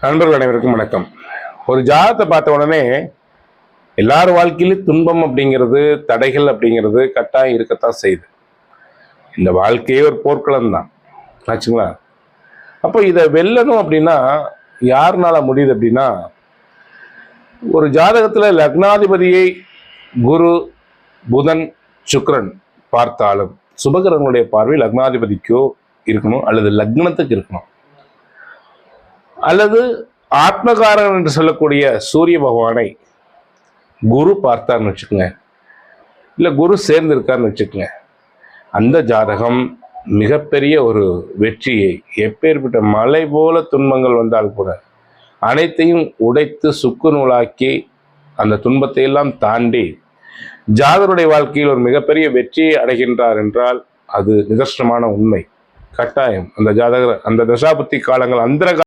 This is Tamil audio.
நண்பர்கள் அனைவருக்கும் வணக்கம். ஒரு ஜாதகத்தை பார்த்த உடனே எல்லார் வாழ்க்கையிலும் துன்பம் அப்படிங்கிறது, தடைகள் அப்படிங்கிறது கட்டாயம் இருக்கத்தான் செய்யுது. இந்த வாழ்க்கையே ஒரு போர்க்களம் தான் ஆச்சுங்களா. அப்போ இதை வெல்லணும் அப்படின்னா யாருனால முடியுது அப்படின்னா, ஒரு ஜாதகத்துல லக்னாதிபதியை குரு, புதன், சுக்கிரன் பார்த்தாலும் சுபகிரகங்களுடைய பார்வை லக்னாதிபதிக்கோ இருக்கணும், அல்லது லக்னத்துக்கு இருக்கணும், அல்லது ஆத்மகாரன் என்று சொல்லக்கூடிய சூரிய பகவானை குரு பார்த்தார்னு வச்சுக்கோங்க, இல்லை குரு சேர்ந்து இருக்காருன்னு வச்சுக்கோங்க, அந்த ஜாதகம் மிகப்பெரிய ஒரு வெற்றியை, எப்பேற்பட்ட மலை போல துன்பங்கள் வந்தால் கூட அனைத்தையும் உடைத்து சுக்கு நூலாக்கி அந்த துன்பத்தை எல்லாம் தாண்டி ஜாதகருடைய வாழ்க்கையில் ஒரு மிகப்பெரிய வெற்றியை அடைகின்றார் என்றால் அது நிதர்சனமான உண்மை. கட்டாயம் அந்த ஜாதகர் அந்த தசாபுத்தி காலங்கள் அந்த